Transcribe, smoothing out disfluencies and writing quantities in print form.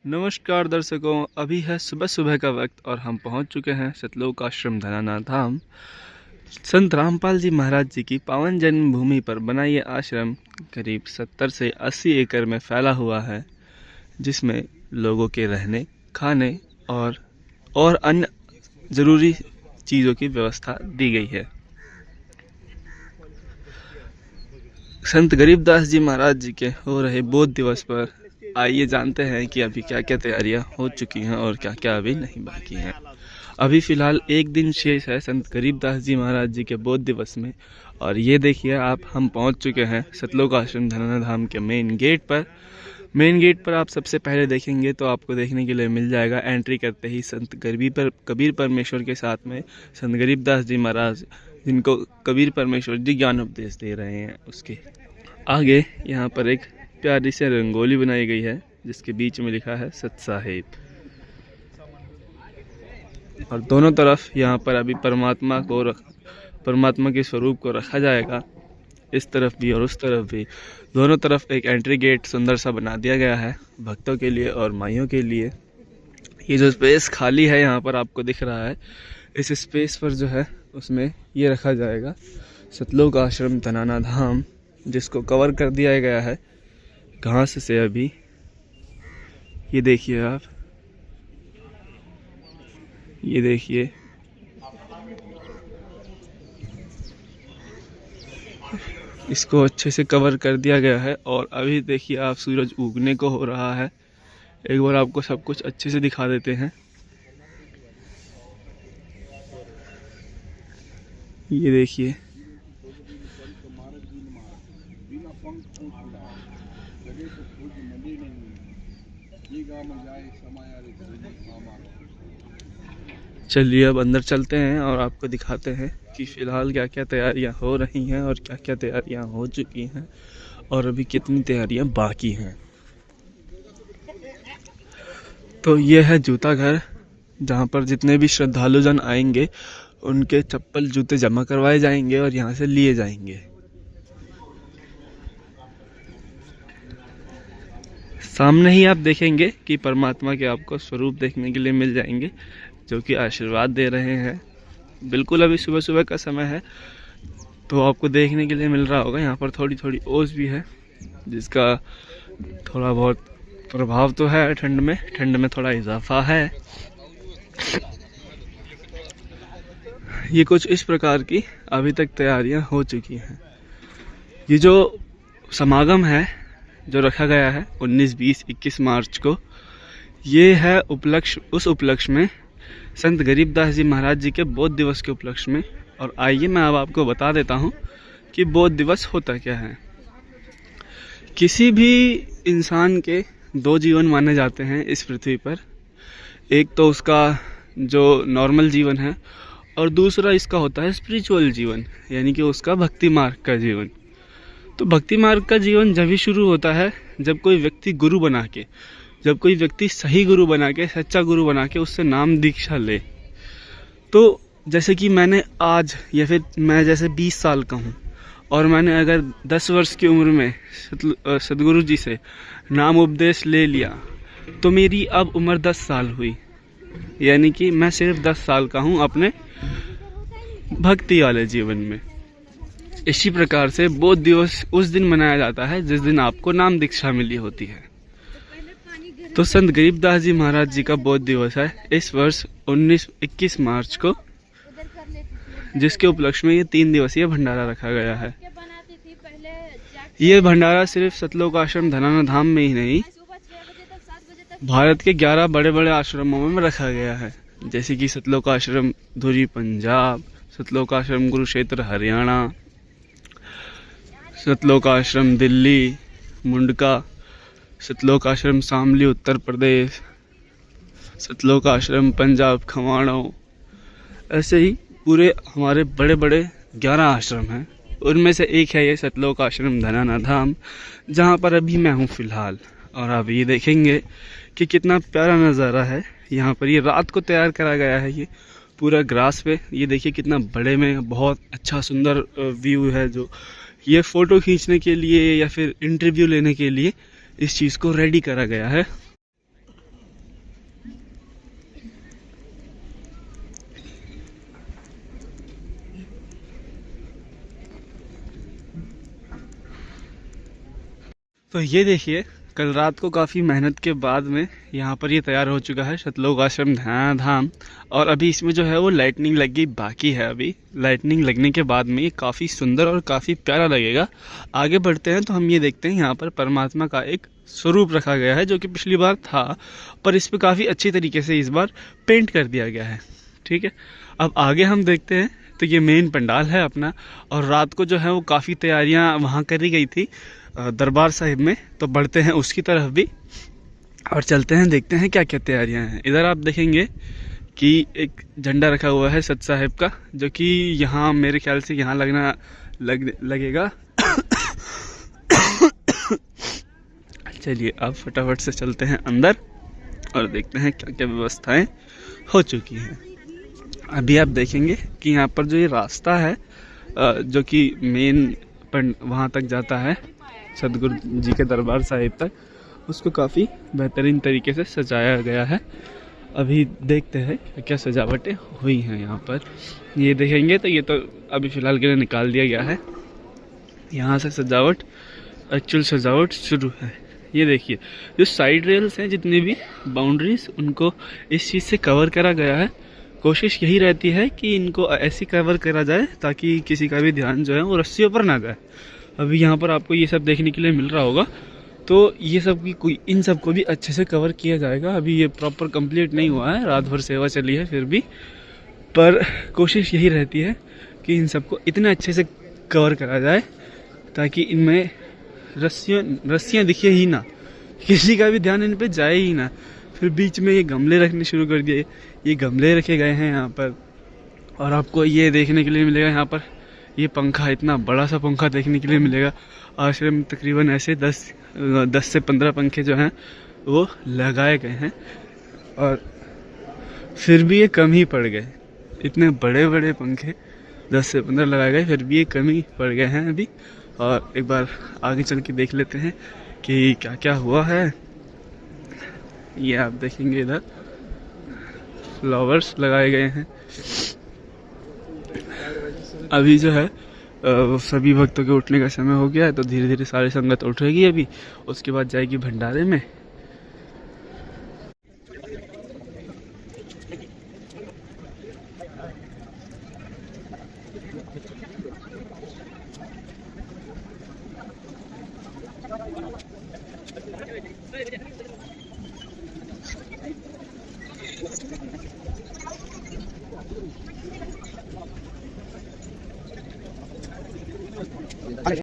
नमस्कार दर्शकों, अभी है सुबह सुबह का वक्त और हम पहुंच चुके हैं सतलोक आश्रम धनाना धाम। संत रामपाल जी महाराज जी की पावन जन्मभूमि पर बना ये आश्रम करीब 70 से 80 एकड़ में फैला हुआ है, जिसमें लोगों के रहने, खाने और अन्य ज़रूरी चीज़ों की व्यवस्था दी गई है। संत गरीबदास जी महाराज जी के हो रहे बोध दिवस पर आइए जानते हैं कि अभी क्या क्या तैयारियां हो चुकी हैं और क्या क्या अभी नहीं बाकी हैं। अभी फ़िलहाल एक दिन शेष है संत गरीबदास जी महाराज जी के बोध दिवस में, और ये देखिए हम पहुंच चुके हैं सतलोक आश्रम धनाना धाम के मेन गेट पर। मेन गेट पर आप सबसे पहले देखेंगे तो आपको देखने के लिए मिल जाएगा, एंट्री करते ही संत कबीर परमेश्वर के साथ में संत गरीबदास जी महाराज, जिनको कबीर परमेश्वर जी ज्ञान उपदेश दे रहे हैं, उसके आगे यहाँ पर एक प्यारी सी रंगोली बनाई गई है जिसके बीच में लिखा है सत साहिब। और दोनों तरफ यहाँ पर अभी परमात्मा के स्वरूप को रखा जाएगा, इस तरफ भी और उस तरफ भी। दोनों तरफ एक एंट्री गेट सुंदर सा बना दिया गया है भक्तों के लिए और माइयों के लिए। ये जो स्पेस खाली है यहाँ पर आपको दिख रहा है, इस स्पेस पर जो है उसमें ये रखा जाएगा सतलोक आश्रम धनाना धाम, जिसको कवर कर दिया गया है घास से। अभी ये देखिए आप, ये देखिए इसको अच्छे से कवर कर दिया गया है। और अभी देखिए आप, सूरज उगने को हो रहा है। एक बार आपको सब कुछ अच्छे से दिखा देते हैं। ये देखिए, चलिए अब अंदर चलते हैं और आपको दिखाते हैं कि फ़िलहाल क्या क्या तैयारियां हो रही हैं और क्या क्या तैयारियां हो चुकी हैं और अभी कितनी तैयारियां बाकी हैं। तो ये है जूता घर, जहां पर जितने भी श्रद्धालुजन आएंगे उनके चप्पल जूते जमा करवाए जाएंगे और यहाँ से लिए जाएंगे। सामने ही आप देखेंगे कि परमात्मा के आपको स्वरूप देखने के लिए मिल जाएंगे, जो कि आशीर्वाद दे रहे हैं। बिल्कुल अभी सुबह सुबह का समय है, तो आपको देखने के लिए मिल रहा होगा। यहाँ पर थोड़ी थोड़ी ओस भी है, जिसका थोड़ा बहुत प्रभाव तो है। ठंड में थोड़ा इजाफा है। ये कुछ इस प्रकार की अभी तक तैयारियां हो चुकी हैं। ये जो समागम है जो रखा गया है 19, 20, 21 मार्च को, ये है उस उपलक्ष्य में संत गरीबदास जी महाराज जी के बोध दिवस के उपलक्ष्य में। और आइए मैं अब आपको बता देता हूँ कि बोध दिवस होता क्या है। किसी भी इंसान के 2 जीवन माने जाते हैं इस पृथ्वी पर। एक तो उसका जो नॉर्मल जीवन है, और दूसरा इसका होता है स्पिरिचुअल जीवन, यानी कि उसका भक्ति मार्ग का जीवन। तो भक्ति मार्ग का जीवन जब ही शुरू होता है जब कोई व्यक्ति सही गुरु बना के, सच्चा गुरु बना के उससे नाम दीक्षा ले। तो जैसे कि मैंने आज, या फिर मैं जैसे 20 साल का हूँ और मैंने अगर 10 वर्ष की उम्र में सदगुरु जी से नाम उपदेश ले लिया, तो मेरी अब उम्र 10 साल हुई, यानी कि मैं सिर्फ 10 साल का हूँ अपने भक्ति वाले जीवन में। इसी प्रकार से बोध दिवस उस दिन मनाया जाता है जिस दिन आपको नाम दीक्षा मिली होती है। तो संत गरीबदास जी महाराज जी का बोध दिवस है इस वर्ष 19-21 मार्च को, जिसके उपलक्ष्य में ये 3 दिवसीय भंडारा रखा गया है। ये भंडारा सिर्फ सतलोक आश्रम धनाना धाम में ही नहीं, भारत के 11 बड़े बड़े आश्रमों में रखा गया है, जैसे कि सतलोक आश्रम धुरी पंजाब, सतलोक आश्रम कुरुक्षेत्र हरियाणा, सतलोक आश्रम दिल्ली मुंडका, सतलोक आश्रम शामली उत्तर प्रदेश, सतलोक आश्रम पंजाब खमाणों। ऐसे ही पूरे हमारे बड़े बड़े 11 आश्रम हैं। उनमें से एक है ये सतलोक आश्रम धनाना धाम, जहाँ पर अभी मैं हूँ फ़िलहाल। और आप ये देखेंगे कि कितना प्यारा नज़ारा है यहाँ पर। ये रात को तैयार करा गया है, ये पूरा ग्रास पे। ये देखिए कितना बड़े में बहुत अच्छा सुंदर व्यू है, जो ये फ़ोटो खींचने के लिए या फिर इंटरव्यू लेने के लिए इस चीज़ को रेडी करा गया है। तो ये देखिए, कल रात को काफ़ी मेहनत के बाद में यहाँ पर ये तैयार हो चुका है सतलोक आश्रम धाम। और अभी इसमें जो है वो लाइटनिंग लगी बाकी है। अभी लाइटनिंग लगने के बाद में ये काफ़ी सुंदर और काफ़ी प्यारा लगेगा। आगे बढ़ते हैं तो हम ये देखते हैं यहाँ पर परमात्मा का एक स्वरूप रखा गया है, जो कि पिछली बार था, पर इस पर काफ़ी अच्छी तरीके से इस बार पेंट कर दिया गया है। ठीक है, अब आगे हम देखते हैं। तो ये मेन पंडाल है अपना, और रात को जो है वो काफ़ी तैयारियां वहाँ करी गई थी दरबार साहिब में। तो बढ़ते हैं उसकी तरफ भी और चलते हैं, देखते हैं क्या क्या तैयारियां हैं। इधर आप देखेंगे कि एक झंडा रखा हुआ है सत साहिब का, जो कि यहाँ मेरे ख्याल से यहाँ लगेगा। चलिए अब फटाफट से चलते हैं अंदर और देखते हैं क्या क्या व्यवस्थाएं हो चुकी हैं। अभी आप देखेंगे कि यहाँ पर जो ये रास्ता है जो कि मेन वहाँ तक जाता है सतगुरु जी के दरबार साहिब तक, उसको काफ़ी बेहतरीन तरीके से सजाया गया है। अभी देखते हैं क्या सजावटें हुई हैं यहाँ पर। ये देखेंगे तो ये तो अभी फ़िलहाल के लिए निकाल दिया गया है। यहाँ से सजावट, एक्चुअल सजावट शुरू है। ये देखिए, जो साइड रेल्स हैं, जितनी भी बाउंड्रीज, उनको इस चीज़ से कवर करा गया है। कोशिश यही रहती है कि इनको ऐसी कवर करा जाए ताकि किसी का भी ध्यान जो है वो रस्सियों पर ना जाए। अभी यहाँ पर आपको ये सब देखने के लिए मिल रहा होगा, तो ये सब की कोई इन सब को भी अच्छे से कवर किया जाएगा। अभी ये प्रॉपर कंप्लीट नहीं हुआ है, रात भर सेवा चली है फिर भी, पर कोशिश यही रहती है कि इन सबको इतने अच्छे से कवर करा जाए ताकि इनमें रस्सियाँ दिखे ही ना, किसी का भी ध्यान इन पे जाए ही ना। फिर बीच में ये गमले रखने शुरू कर दिए, ये गमले रखे गए हैं यहाँ पर। और आपको ये देखने के लिए मिलेगा यहाँ पर ये पंखा, इतना बड़ा सा पंखा देखने के लिए मिलेगा। आश्रम में तकरीबन ऐसे 10 से 15 पंखे जो हैं वो लगाए गए हैं, और फिर भी ये कम ही पड़ गए। इतने बड़े बड़े पंखे 10 से 15 लगाए गए, फिर भी ये कम ही पड़ गए हैं अभी। और एक बार आगे चल के देख लेते हैं कि क्या क्या हुआ है। ये आप देखेंगे, इधर फ्लावर्स लगाए गए हैं। अभी जो है सभी भक्तों के उठने का समय हो गया है, तो धीरे धीरे सारी संगत उठेगी अभी, उसके बाद जाएगी भंडारे में।